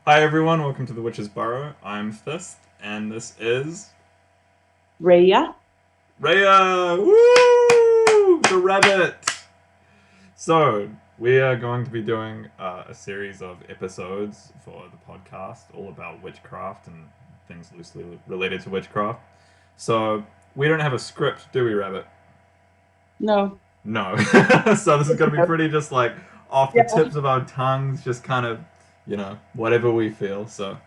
Hi everyone, welcome to the Witch's Burrow. I'm Fist, and this is Raya. Rhea! Woo! The rabbit! So, we are going to be doing a series of episodes for the podcast all about witchcraft and things loosely related to witchcraft. So, we don't have a script, do we, Rabbit? No. No. So, this is going to be pretty just like off the Yeah. tips of our tongues, just kind of, whatever we feel. So,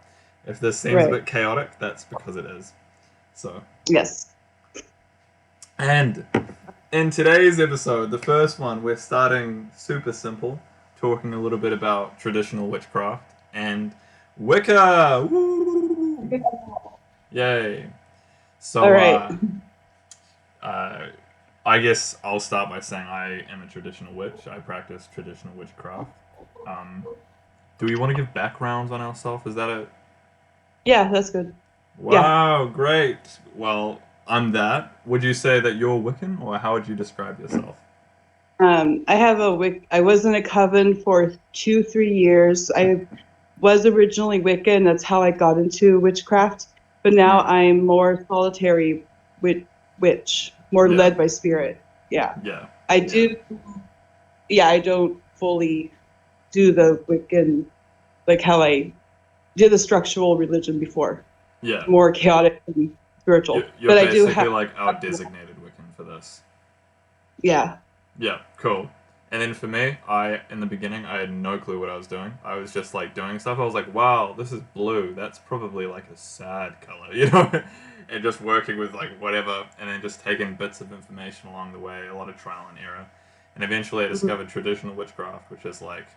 if this seems a Right. bit chaotic, that's because it is. So, Yes. and in today's episode, the first one, we're starting super simple, talking a little bit about traditional witchcraft and Wicca. Woo! Yay! All So, right. uh, I guess I'll start by saying I am a traditional witch. I practice traditional witchcraft. Um, do we want to give backgrounds on ourselves? Is that a Yeah, that's good. Yeah. wow? Great. Well, I'm that. Would you say that you're Wiccan, or how would you describe yourself? I was in a coven for 3 years. I was originally Wiccan. That's how I got into witchcraft. But now Mm, I'm more solitary witch, more yeah. led by spirit. Yeah. Yeah, I yeah, do. Yeah, I don't fully do the Wiccan like how I did the structural religion before. yeah. More chaotic and You, spiritual. you're But I do basically have, like our designated Wiccan for this. yeah. Yeah, cool. And then for me, in the beginning I had no clue what I was doing. I was just like doing stuff. I was like, wow, this is blue. That's probably like a sad color, and just working with like whatever, and then just taking bits of information along the way. A lot of trial and error, and eventually I Mhm. discovered traditional witchcraft, which is like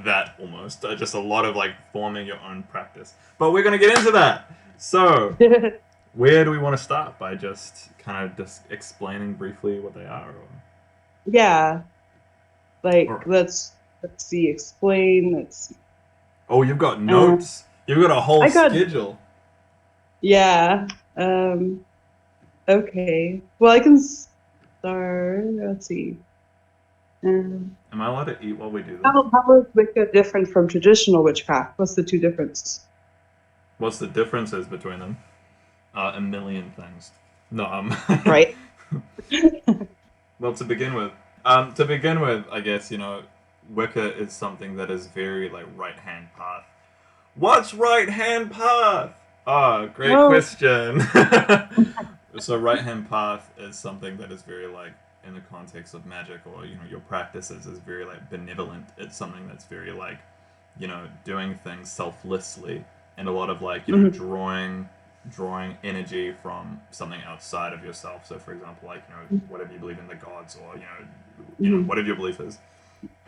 that almost. Just a lot of like forming your own practice. But we're gonna get into that. So where do we want to start? By just kind of just explaining briefly what they are, Yeah, like or let's see, explain. Let's see. oh, you've got Um, notes. You've got a whole I got schedule. yeah. Um, okay. Well, I can start. Let's see. Um, Am I allowed to eat while we do this? how is Wicca different from traditional witchcraft? What's the two differences? What's the differences between them? A million things. No, Right. well, I guess Wicca is something that is very like right hand path. What's right hand path? Ah, great No. question. So right hand path is something that is very like in the context of magic or your practices is very like benevolent. It's something that's very like doing things selflessly and a lot of like Mhm. drawing energy from something outside of yourself. So for example, like whatever you believe in the gods or Mhm. whatever your belief is,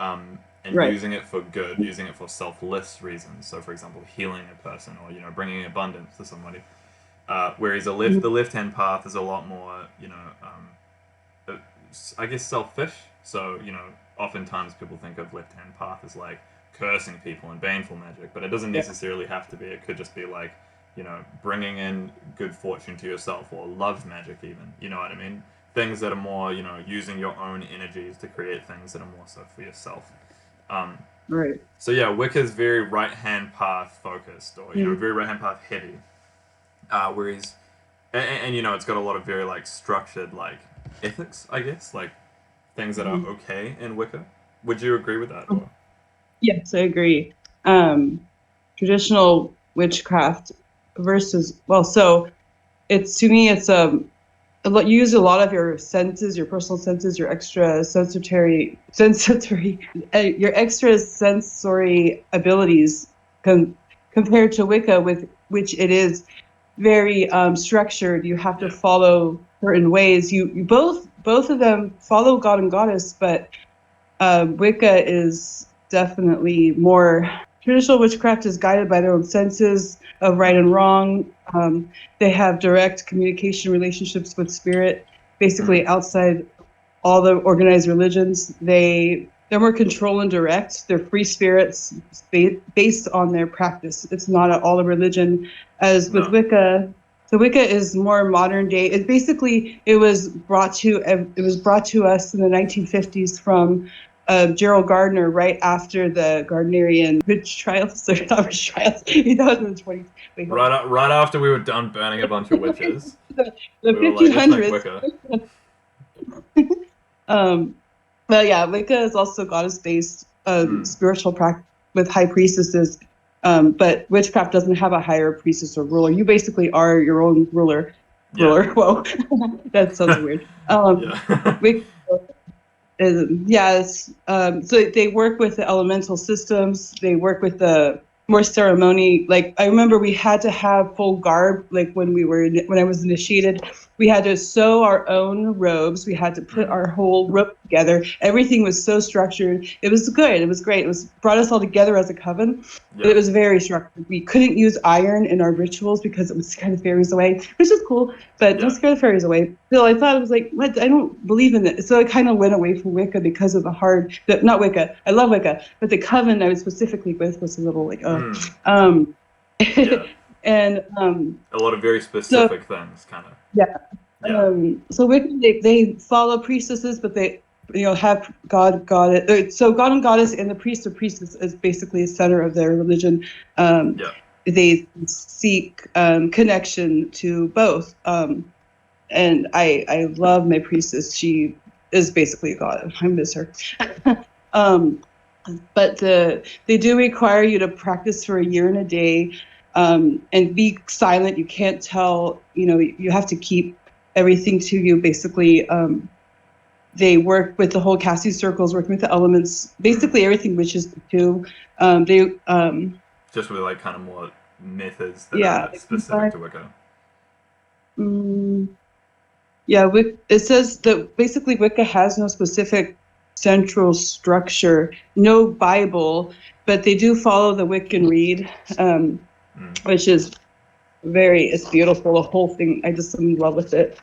and Right. using it for good, using it for selfless reasons. So, for example, healing a person or bringing abundance to somebody. Whereas the Mhm. left hand path is a lot more uh, I guess selfish. So oftentimes people think of left hand path as like cursing people and baneful magic, but it doesn't Yeah. necessarily have to be. It could just be like bringing in good fortune to yourself or love magic even. You know what I mean? Things that are more using your own energies to create things that are more so for yourself. Um, Right. so yeah, Wicca's very right hand path focused, or Mhm. very right hand path heavy. Whereas, and it's got a lot of very like structured like ethics, I guess, like things that are Mhm. okay in Wicca. Would you agree with that, or Yes, I agree. Um, Traditional witchcraft versus well, so it's to me it's you use a lot of your senses, your personal senses, your extra your extra sensory abilities compared to Wicca, with which it is very structured. You have to yeah, follow certain ways. You both of them follow God and Goddess, but Wicca is definitely more traditional witchcraft is guided by their own senses of right and wrong. They have direct communication relationships with spirit, mm, basically outside all the organized religions. They're more control and direct. They're free spirits based on their practice. It's not all a religion, as with no, Wicca. So Wicca is more modern day. It was brought to us in the 1950s from Gerald Gardner right after the Gardnerian witch trials, or not witch trials, 2020. Wait, hold on. Right after we were done burning a bunch of witches, the we were like, let's make 1500s. Wicca. But yeah, Wicca is also goddess-based spiritual practice with high priestesses. But witchcraft doesn't have a higher priestess or ruler. You basically are your own ruler. Yeah. Whoa, that sounds weird. Yeah. Wicca yes. So they work with the elemental systems. They work with the more ceremony. Like I remember we had to have full garb. Like when I was initiated, we had to sew our own robes. We had to put our whole robe together. Everything was so structured. It was good. It was great. It was brought us all together as a coven. But it was very structured. We couldn't use iron in our rituals because it would scare the fairies away, which is cool, but don't scare the fairies away. Still, I thought it was like, what? I don't believe in it. So I kind of went away from Wicca because of not Wicca. I love Wicca, but the coven I was specifically with was a little like, and a lot of very specific things, kind of. Yeah. So Wicca, they follow priestesses, but they have God, goddess. So God and goddess, and the priest or priestess is basically the center of their religion. They seek connection to both. And I love my priestess. She is basically a god. I miss her. But they do require you to practice for a year and a day, and be silent. You can't tell. You have to keep everything to you. Basically, they work with the whole casting circles, working with the elements. Basically, everything witches do. They just with like kind of more methods that are specific to Wicca. It says that basically Wicca has no specific central structure, no Bible, but they do follow the Wiccan Rede, which is it's beautiful. The whole thing, I just am in love with it.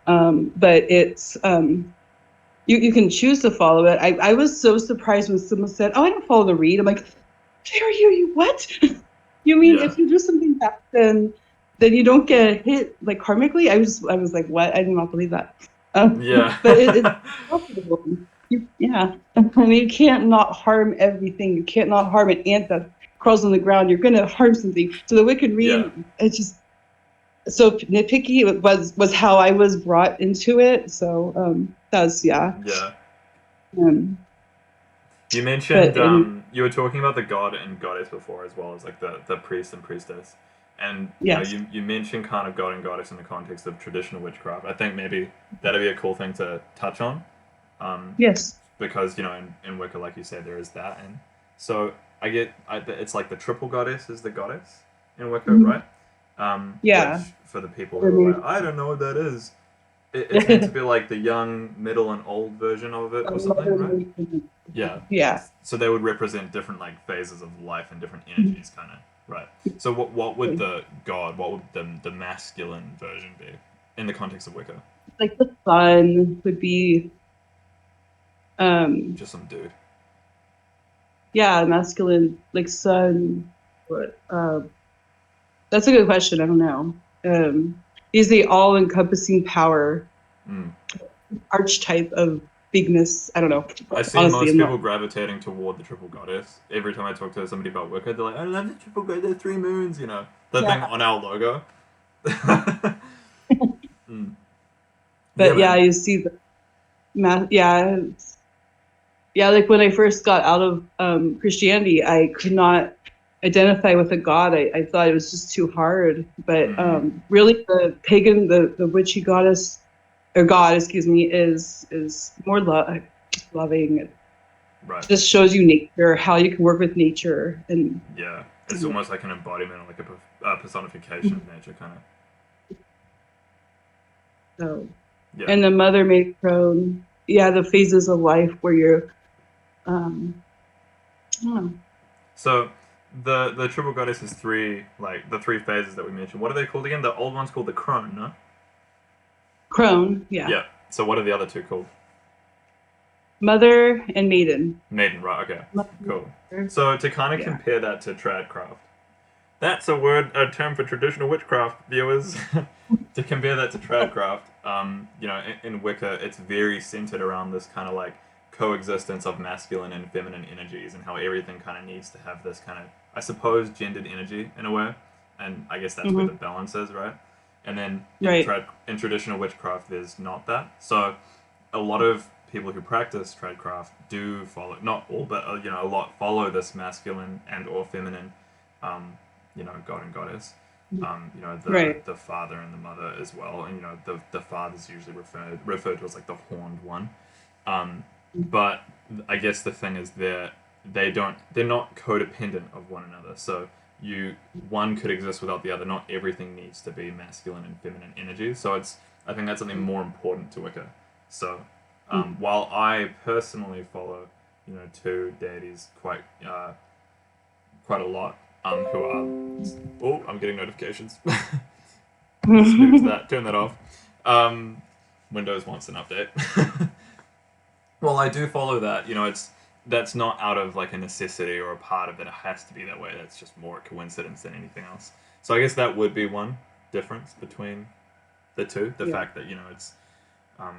But it's you can choose to follow it. I was so surprised when someone said, "Oh, I don't follow the Rede." I'm like, "Dare you? You what? You mean if you do something bad, then you don't get hit like karmically?" I was like, "What? I did not believe that." But it's possible. I mean, you can't not harm everything. You can't not harm an ant that crawls on the ground. You're going to harm something. So the Wiccan Rede, it's just so nitpicky. It was how I was brought into it. So that was you mentioned you were talking about the god and goddess before, as well as like the priest and priestess, and you mentioned kind of god and goddess in the context of traditional witchcraft. I think maybe that'd be a cool thing to touch on. Because in Wicca, like you said, there is that, and so it's like the triple goddess is the goddess in Wicca, right? Which, for the people who are like, I don't know what that is. It's meant to be like the young, middle, and old version of it, or something, right? Yeah. So they would represent different like phases of life and different energies, kind of, right? So what would the masculine version be in the context of Wicca? Like the sun would be. Just some dude. Yeah, masculine, like sun. What? That's a good question. I don't know. Is the all-encompassing power, archetype of bigness? I don't know. I see most people gravitating toward the triple goddess. Every time I talk to somebody about Wicca, they're like, "I love the triple goddess. There's 3 moons." The thing on our logo. But you see the like when I first got out of Christianity, I could not identify with a god. I thought it was just too hard. But really, the pagan, the witchy goddess or god, excuse me, is more loving. Right. Just shows you nature, how you can work with nature, and it's almost like an embodiment, like a personification of nature, kind of. So, and the mother made crone. The phases of life where you're. So, the triple goddess is 3, like the 3 phases that we mentioned. What are they called again? The old one's called the crone, no? Crone, yeah. Yeah. So what are the other 2 called? Mother and maiden. Maiden, right? Okay. Cool. So to kind of compare that to tradcraft, that's a term for traditional witchcraft viewers. To compare that to tradcraft, in Wicca, it's very centered around this kind of like coexistence of masculine and feminine energies, and how everything kind of needs to have this kind of, I suppose, gendered energy in a way, and I guess that's where the balance is, right? And then Right. in traditional witchcraft, there's not that. So a lot of people who practice tradecraft do follow, not all, but a lot follow this masculine and or feminine, god and goddess. Right. The father and the mother as well, and the father's usually referred to as like the horned one. But I guess the thing is they're not codependent of one another. So one could exist without the other. Not everything needs to be masculine and feminine energies. So I think that's something more important to Wicca. So while I personally follow two deities quite a lot, who are I'm getting notifications. Snooze that. Turn that off. Windows wants an update. Well, I do follow that. That's not out of like a necessity or a part of it. It has to be that way. That's just more a coincidence than anything else. So I guess that would be one difference between the two. The fact that it's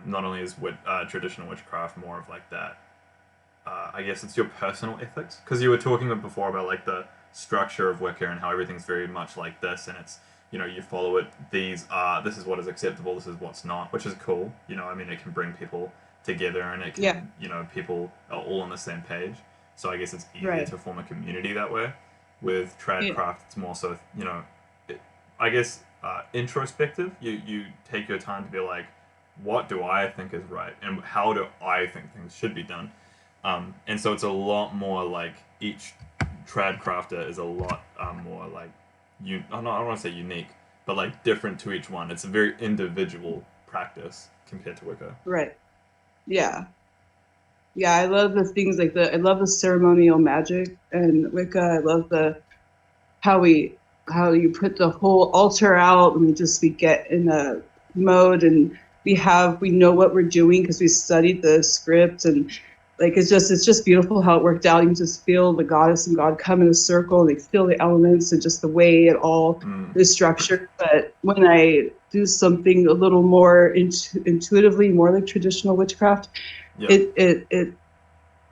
not only is traditional witchcraft more of like that. I guess it's your personal ethics, because you were talking before about like the structure of Wicca and how everything's very much like this, and it's you follow it. This is what is acceptable. This is what's not, which is cool. I mean, it can bring people together, and it can people are all on the same page. So I guess it's easier to form a community that way. With tradecraft, it's more so I guess introspective. You take your time to be like, what do I think is right, and how do I think things should be done. And so it's a lot more like each trad crafter is a lot more like I don't want to say unique, but like different to each one. It's a very individual practice compared to Wicca. Right. Yeah. Yeah, I love the things like I love the ceremonial magic and Wicca. I love how you put the whole altar out, and we get in a mode, and we know what we're doing because we studied the script, and like it's just beautiful how it worked out. You can just feel the goddess and God come in a circle, and they feel the elements and just the way it all is structured. But when I do something a little more intuitively, more like traditional witchcraft,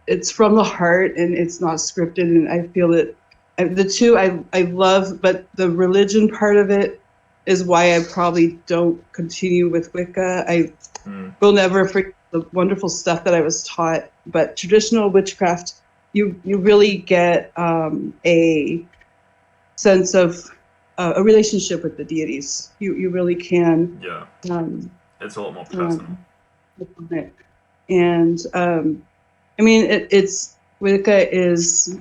it's from the heart and it's not scripted, and I feel it. The two I love, but the religion part of it is why I probably don't continue with Wicca. I will never forget the wonderful stuff that I was taught, but traditional witchcraft, you really get a sense of a relationship with the deities. You really can. Yeah. It's a lot more personal. And I mean, it's Wicca is.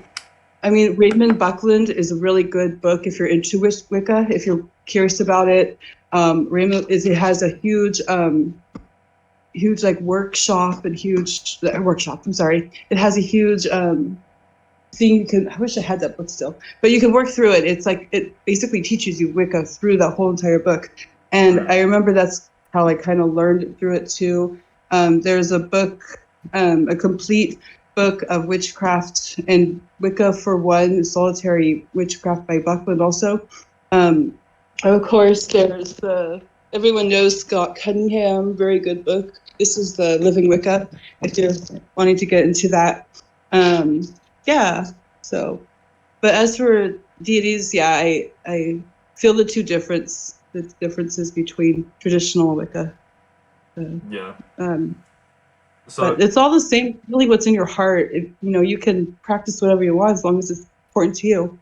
I mean, Raymond Buckland is a really good book if you're into Wicca. If you're curious about it, Raymond it has a huge like workshop and workshop. I'm sorry, it has a huge thing you can. I wish I had that book still, but you can work through it. It's like it basically teaches you Wicca through that whole entire book. And I remember that's how I kind of learned through it too. There's a book, a complete book of witchcraft and Wicca for one, Solitary Witchcraft by Buckland also. Of course, there's everyone knows Scott Cunningham, very good book. This is the Living Wicca, if you're wanting to get into that. So, but as for deities, I feel the differences between traditional Wicca. So but it's all the same, really what's in your heart. You can practice whatever you want as long as it's important to you.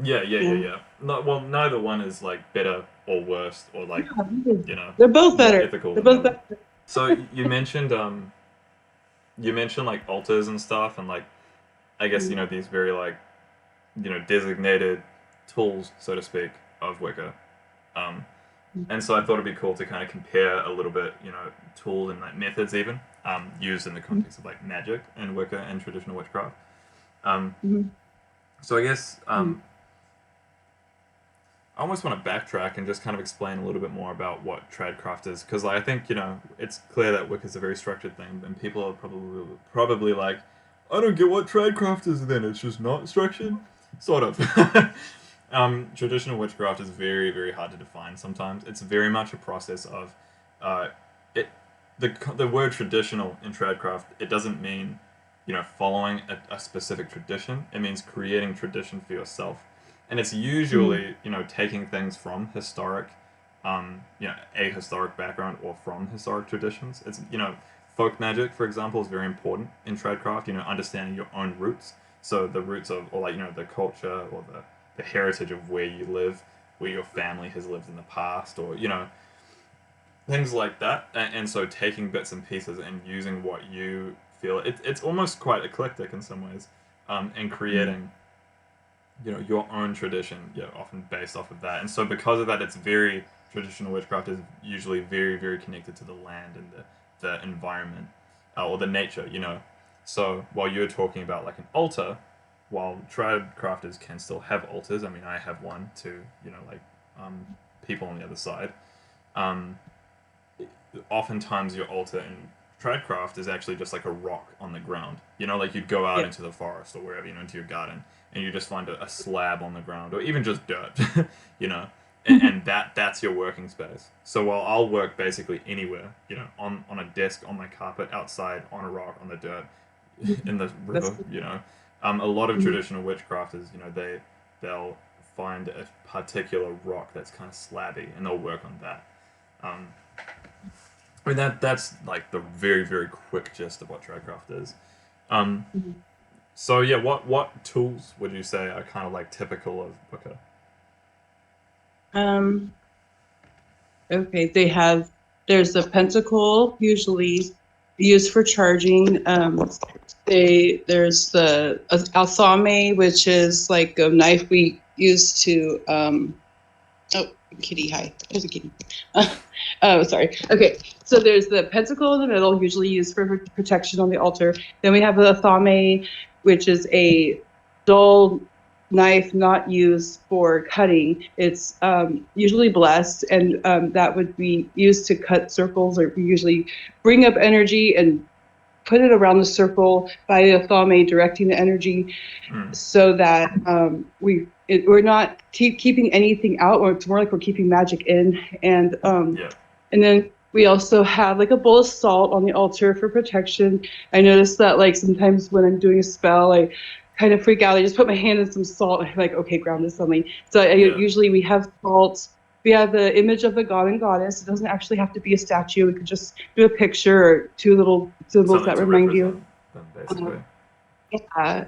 Yeah. Well, neither one is like better or worse or like they're both better. Ethical. They're both better. So you mentioned like altars and stuff, and like I guess these very like designated tools, so to speak, of Wicca. And so I thought it'd be cool to kind of compare a little bit, tools and like methods even used in the context of like magic and Wicca and traditional witchcraft. So I guess I almost want to backtrack and just kind of explain a little bit more about what tradecraft is, because I think it's clear that Wicca is a very structured thing, and people are probably like, I don't get what tradecraft is. Then it's just not structured, sort of. Traditional witchcraft is very, very hard to define sometimes. It's very much a process of the word traditional in tradecraft, it doesn't mean, following a specific tradition. It means creating tradition for yourself, and it's Mhm. usually taking things from historic, a historic background or from historic traditions. It's folk magic, for example, is very important in tradecraft. Understanding your own roots. So the roots of, or like the culture or the heritage of where you live, where your family has lived in the past, or things like that. And so taking bits and pieces and using what you feel, it's almost quite eclectic in some ways, and creating your own tradition, often based off of that. And so because of that, it's very traditional witchcraft is usually very very connected to the land and the environment, or the nature. So while you're talking about like an altar, while trad crafters can still have altars, I mean I have one to like people on the other side. Um, Oftentimes your altar in tradecraft is actually just like a rock on the ground. Like you'd go out Yeah. into the forest or wherever, into your garden, and you just find a slab on the ground or even just dirt, you know, and that's your working space. So while I'll work basically anywhere, on a desk, on my carpet, outside, on a rock, on the dirt, in the That's river, a lot of mhm. traditional witchcrafters, they'll find a particular rock that's kind of slabby, and they'll work on that. Um, I mean that's like the very very quick gist of what tradecraft is. Um, Mhm. so yeah, what tools would you say are kind of like typical of Wicca? Um, okay, there's a pentacle usually used for charging. There's the althame, which is like a knife we use to oh, kitty, hi. There's a kitty. Oh, sorry. Okay, so there's the pentacle in the middle, usually used for protection on the altar. Then we have the thame, which is a dull knife not used for cutting. It's usually blessed, and that would be used to cut circles, or we usually bring up energy and put it around the circle by the thame directing the energy, Mm, so that we're not keeping anything out, or it's more like we're keeping magic in. yeah, And then we also have like a bowl of salt on the altar for protection. I noticed that like sometimes when I'm doing a spell, I kind of freak out. I just put my hand in some salt. I'm like, okay, ground this on me. So yeah. usually we have salt. We have the image of the god and goddess. It doesn't actually have to be a statue. We could just do a picture or two little symbols Something that to remind you. represent them Uh, basically. yeah,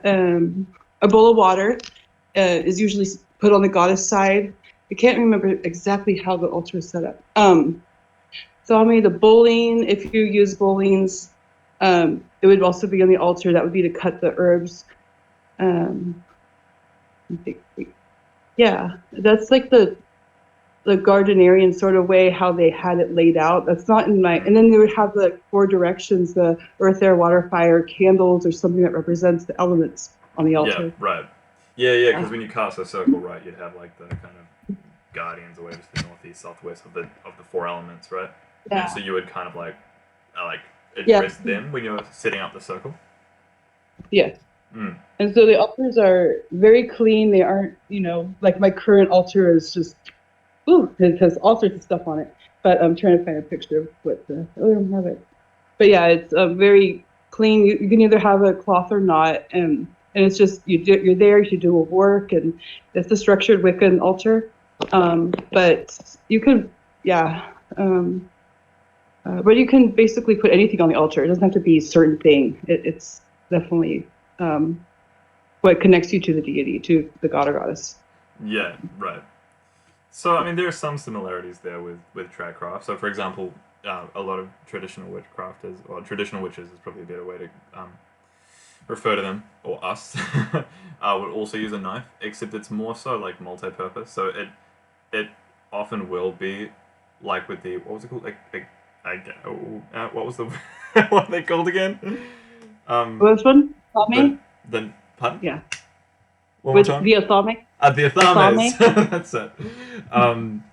a bowl of water is usually put on the goddess side. I can't remember exactly how the altar is set up. So I mean, the bowling, if you use bowlings, it would also be on the altar. That would be to cut the herbs. Um, yeah, that's like the Gardnerian sort of way how they had it laid out. That's not in my. And Mm, then they would have the four directions: the earth, air, water, fire, candles, or something that represents the elements on the yeah, altar. right. Yeah, because Yeah. when you cast a circle, right, you'd have like the kind of guardians or whatever, the northeast, southwest of the four elements, right? And Yeah. so you would kind of like Yeah. address them when you're setting up the circle. Yeah. Mm, And so the altars are very clean. They aren't, like my current altar is just, ooh, it has all sorts of stuff on it. But I'm trying to find a picture of what oh, I don't have it. But yeah, it's very clean. You can either have a cloth or not. And it's just, you're there, you do a work, and it's a structured Wiccan altar. But you can, yeah. But you can basically put anything on the altar. It doesn't have to be a certain thing. It's definitely what connects you to the deity, to the god or goddess. yeah, right. So I mean, there are some similarities there with tradcraft. So for example, a lot of traditional witchcraft is, or traditional witches is probably a better way to refer to them or us. Would also use a knife, except it's more so like multi-purpose. So it often will be like with the, what was it called, what was the what are they called again? Um, Well, this one, the Athame? the pardon? Yeah. One more With time. the Athame? The Athames. Athame? That's it. Um,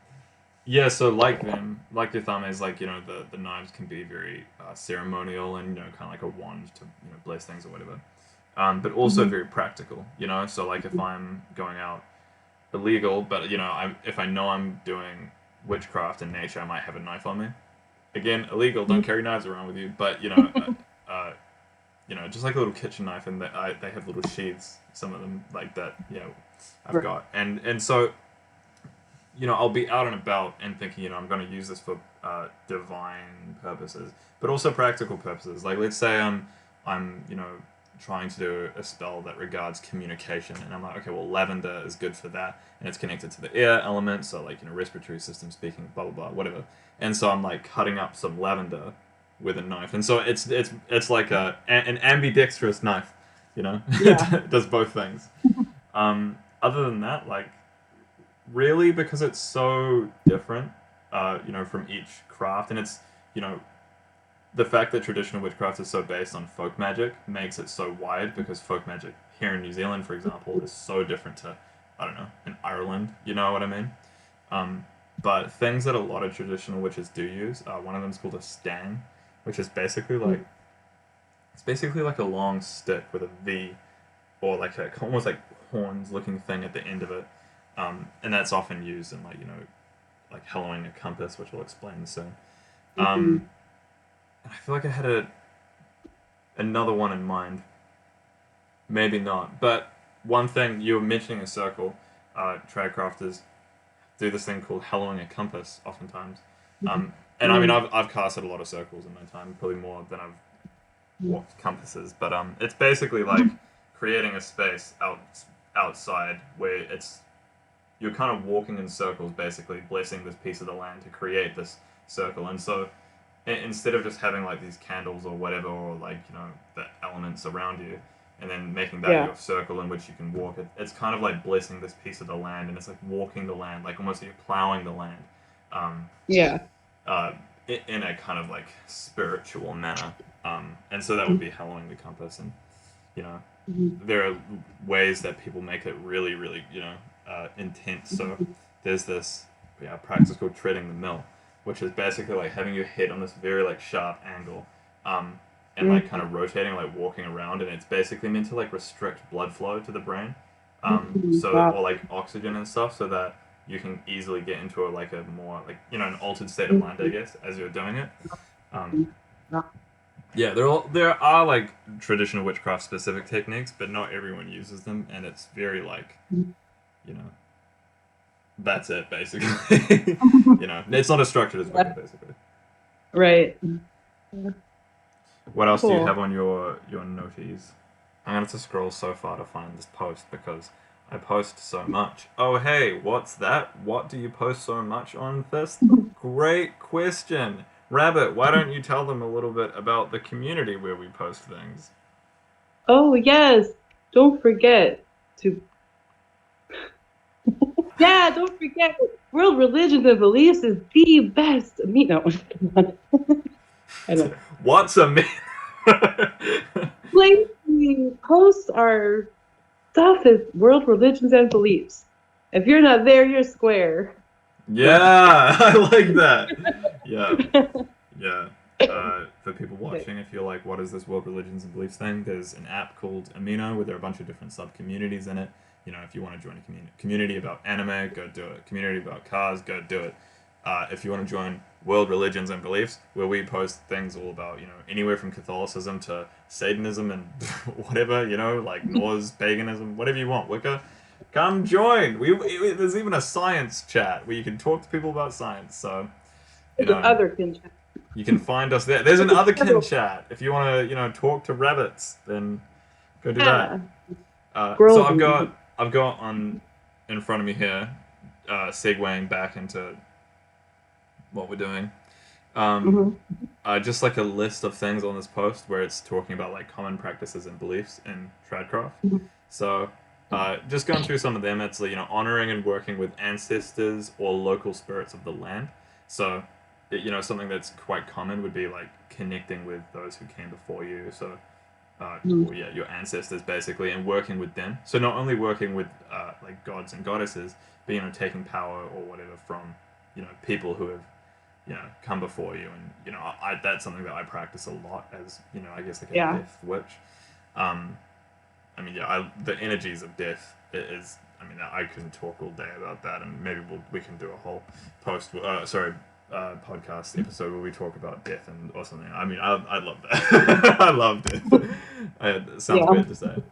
Yeah, so like them, like the thumb is like the knives can be very ceremonial and kind of like a wand to bless things or whatever, but also Mm-hmm. very practical. So like if I'm going out illegal, but if I know I'm doing witchcraft in nature, I might have a knife on me. again, illegal. Don't carry knives around with you. But just like a little kitchen knife, and they have little sheaths. Some of them like that. I've Right. got, and so I'll be out and about and thinking, I'm going to use this for divine purposes, but also practical purposes. Like, let's say I'm trying to do a spell that regards communication, and I'm like, okay, well, lavender is good for that, and it's connected to the air element, so like, respiratory system, speaking, blah blah blah, whatever. And so I'm like cutting up some lavender with a knife, and so it's like an ambidextrous knife, Yeah. it does both things. Other than that, like, really, because it's so different, from each craft, and it's, you know, the fact that traditional witchcraft is so based on folk magic makes it so wide, because folk magic here in New Zealand, for example, is so different to, I don't know, in Ireland, you know what I mean? Um, but things that a lot of traditional witches do use, one of them is called a stang, which is basically like, it's basically like a long stick with a V, or like almost like horns looking thing at the end of it. And that's often used in, like, like hollowing a compass, which I'll explain soon. Mm-hmm. I feel like I had another one in mind. Maybe not. But one thing, you were mentioning a circle. Tradecrafters do this thing called hollowing a compass, oftentimes. And I mean, I've casted a lot of circles in my time, probably more than I've walked compasses. But it's basically like creating a space outside where you're kind of walking in circles, basically blessing this piece of the land to create this circle. And so instead of just having like these candles or whatever, or like, the elements around you, and then making that Yeah. your circle in which you can walk, it's kind of like blessing this piece of the land, and it's like walking the land, like almost you're plowing the land, um, Yeah. uh, in a kind of like spiritual manner. And so that would be hallowing the compass. And you know Mhm. there are ways that people make it really, really, intense. So there's this practice called treading the mill, which is basically like having your head on this very like sharp angle, and like kind of rotating, like walking around, and it's basically meant to like restrict blood flow to the brain, so, Wow. or like oxygen and stuff, so that you can easily get into like a more like, an altered state of mind, I guess, as you're doing it. Um, yeah, there are like traditional witchcraft specific techniques, but not everyone uses them, and it's very like, you know that's it basically. It's not as structured as Wicca, Yeah. basically. Right. What else do you Cool. have on your noties? I'm gonna have to scroll so far to find this post, because I post so much. Oh hey, what's that? What do you post so much on this? Great question. Rabbit, why don't you tell them a little bit about the community where we post things? Oh yes. Don't forget to Yeah, don't forget world religions and beliefs is the best. Me no. I don't. What's a myth? Place we post our stuff is world religions and beliefs. If you're not there, you're square. No. Yeah, I like that. Yeah, yeah. For people Okay. watching, if you're like, what is this world religions and beliefs thing? There's an app called Amino where there are a bunch of different sub communities in it. If you want to join a community about anime, go do it. Community about cars, go do it. If you want to join world religions and beliefs, where we post things all about, anywhere from Catholicism to Satanism and whatever, like Norse paganism, whatever you want, Wicca, come join. There's even a science chat where you can talk to people about science. So, you The know, other kinship. you can find us there. There's an otherkin chat. If you want to, talk to rabbits, then go do that. Yeah. So Girls I've got on in front of me here, segueing back into what we're doing. Um, hmm just like a list of things on this post where it's talking about like common practices and beliefs in tradcraft. So, just going through some of them, it's like, honoring and working with ancestors or local spirits of the land. So, something that's quite common would be like connecting with those who came before you. So, well, yeah, your ancestors basically, and working with them. So not only working with like gods and goddesses, but taking power or whatever from people who have come before you, and that's something that I practice a lot as I guess like a Yeah. death witch. Um, I mean, yeah, the energies of death I mean, I couldn't talk all day about that, and maybe we can do a whole post. Sorry, podcast episode where we talk about death or something. I mean, I love that. I love death. It sounds weird to say.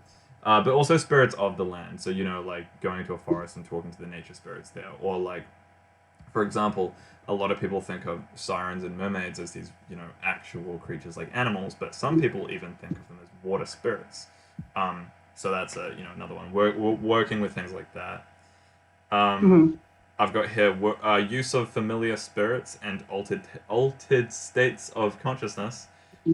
But also spirits of the land. So, like going to a forest and talking to the nature spirits there. Or like, for example, a lot of people think of sirens and mermaids as these, actual creatures like animals, but some people even think of them as water spirits. So that's another one. We're working with things like that. I've got here use of familiar spirits and altered states of consciousness.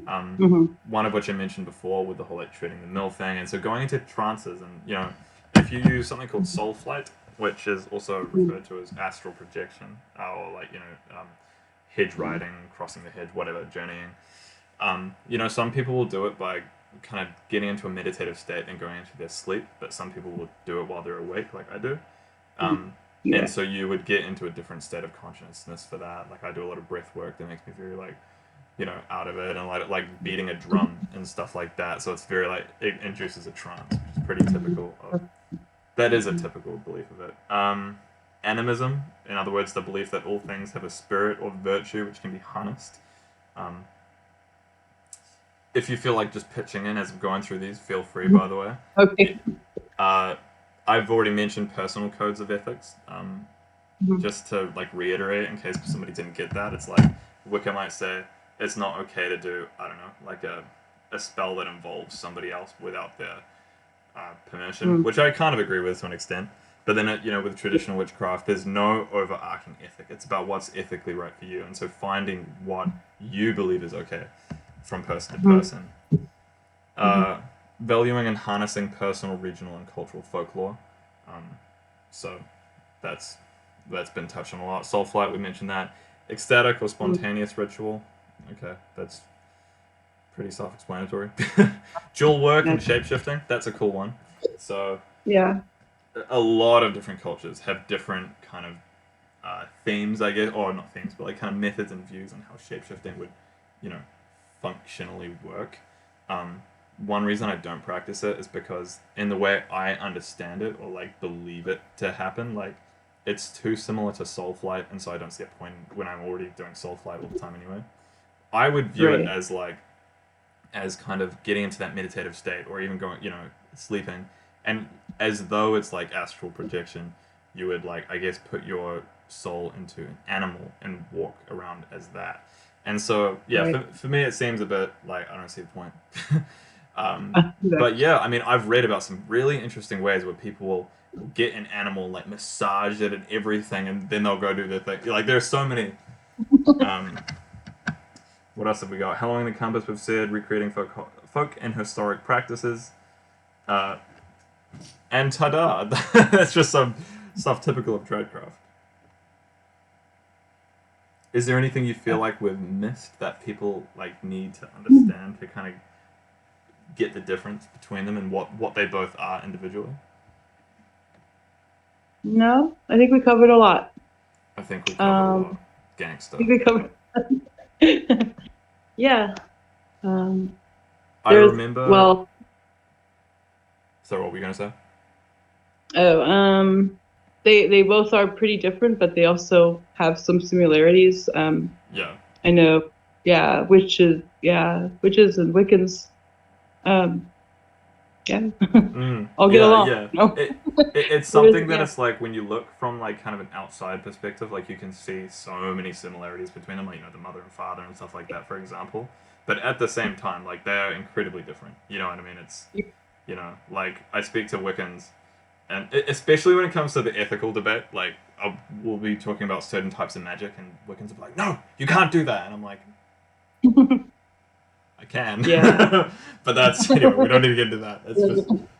One of which I mentioned before with the whole like treading the mill thing, and so going into trances, and if you use something called soul flight, which is also referred to as astral projection, or like hedge riding, crossing the hedge, whatever, journeying. Some people will do it by kind of getting into a meditative state and going into their sleep, but some people will do it while they're awake, like I do. And so you would get into a different state of consciousness for that. Like I do a lot of breath work that makes me very like, out of it, and like beating a drum and stuff like that. So it's very like it induces a trance, which is pretty typical of. That is a typical belief of it. Animism, in other words, the belief that all things have a spirit or virtue which can be harnessed. If you feel like just pitching in as I'm going through these, feel free, by the way. Okay. I've already mentioned personal codes of ethics. Just to like reiterate, in case somebody didn't get that, it's like Wicca might say it's not okay to do, I don't know, like a spell that involves somebody else without their permission, which I kind of agree with to an extent. But then, with traditional witchcraft, there's no overarching ethic. It's about what's ethically right for you, and so finding what you believe is okay from person to person. Valuing and harnessing personal, regional, and cultural folklore. So that's been touched on a lot. Soul flight, we mentioned that. Ecstatic or spontaneous ritual. Okay, that's pretty self-explanatory. Dual work and shape-shifting. That's a cool one. So yeah, a lot of different cultures have different kind of themes, I guess, or not themes, but like kind of methods and views on how shape-shifting would, functionally work. One reason I don't practice it is because in the way I understand it or like believe it to happen, like it's too similar to soul flight, and so I don't see a point when I'm already doing soul flight all the time anyway. I would view it as kind of getting into that meditative state, or even going, sleeping, and as though it's like astral projection, you would like, I guess, put your soul into an animal and walk around as that. And so, for me, it seems a bit like I don't see the point. But yeah, I mean, I've read about some really interesting ways where people will get an animal, like massage it and everything, and then they'll go do their thing. Like, there's so many. What else have we got? Hallowing the Compass, we've said, recreating folk and historic practices. And ta-da! That's just some stuff typical of tradecraft. Is there anything you feel like we've missed that people like need to understand to kind of get the difference between them and what they both are individually? No, I think we covered a lot. I think we covered a lot. Gangster. I think we covered. Yeah. I remember. Well. So what were you gonna say? Oh, they both are pretty different, but they also have some similarities. Yeah. I know. Yeah, witches and Wiccans. Yeah. I'll get along. Yeah. No. It's something that it's like when you look from like kind of an outside perspective, like you can see so many similarities between them, like the mother and father and stuff like that, for example. But at the same time, like they are incredibly different. You know what I mean? It's like I speak to Wiccans, and especially when it comes to the ethical debate, like we'll be talking about certain types of magic, and Wiccans will be like, "No, you can't do that," and I'm like. I can. Yeah. But that's, we don't need to get into that.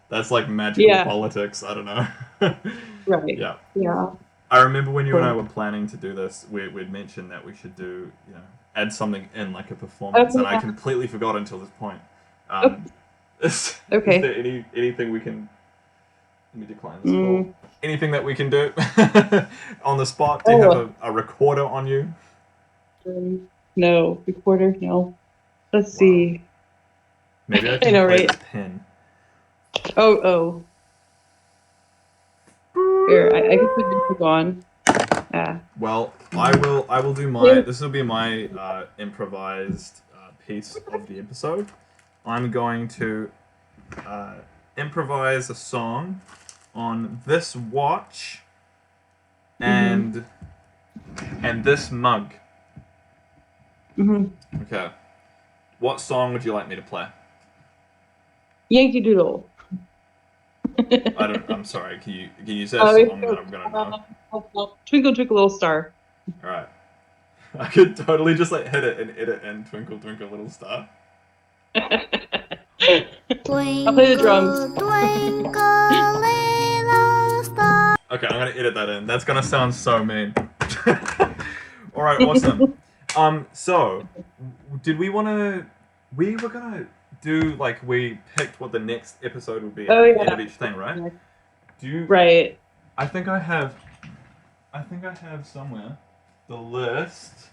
That's like magical politics. I don't know. Right. Yeah. Yeah. I remember when you and I were planning to do this, we'd mentioned that we should do, add something in like a performance, and I completely forgot until this point. Is there anything we can... Let me decline this call. Anything that we can do on the spot? Do you have a recorder on you? No. Recorder? No. Let's see. Maybe I can play the pen. Oh. Here, I can put music on. Yeah. Well, I will do my. This will be my improvised piece of the episode. I'm going to improvise a song on this watch and this mug. Okay. What song would you like me to play? Yankee Doodle. I'm sorry. Can you say a song that I'm gonna know? Twinkle Twinkle Little Star. All right. I could totally just like hit it and edit and Twinkle Twinkle Little Star. I'll play the drums. Okay, I'm gonna edit that in. That's gonna sound so mean. All right, awesome. So did we want to? We were gonna do like we picked what the next episode would be at the end of each thing, right? Do you? Right. I think I have somewhere the list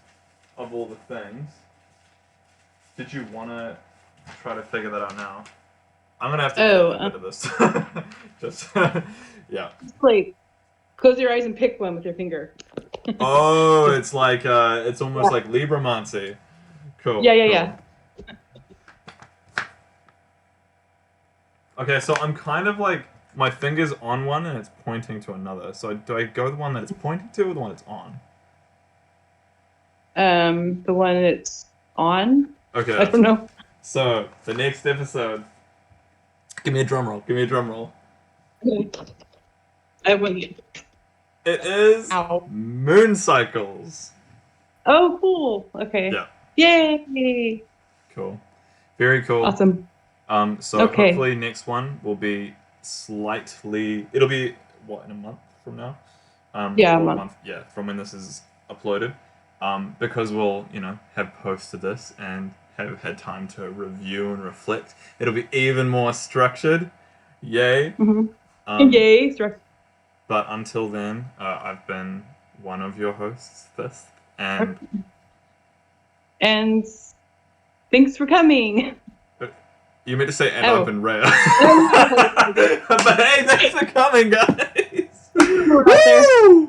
of all the things. Did you want to try to figure that out now? I'm gonna have to edit a bit of this. Just yeah. Just like close your eyes and pick one with your finger. Oh, it's like it's almost like Libromancy. Cool. Yeah. Okay, so I'm kind of like my finger's on one and it's pointing to another. So do I go the one that it's pointing to or the one it's on? The one it's on. Okay. I don't know. So the next episode. Give me a drum roll. Okay. I win. It is moon cycles. Oh, cool. Okay. Yeah. Yay. Cool. Very cool. Awesome. So hopefully next one will be slightly. It'll be what, in a month from now? Yeah, or a month. Yeah, from when this is uploaded. Because we'll have posted this and have had time to review and reflect. It'll be even more structured. Yay. Yay. But until then, I've been one of your hosts, this, and thanks for coming. You meant to say, and I've been rare. But hey, thanks for coming, guys. Woo!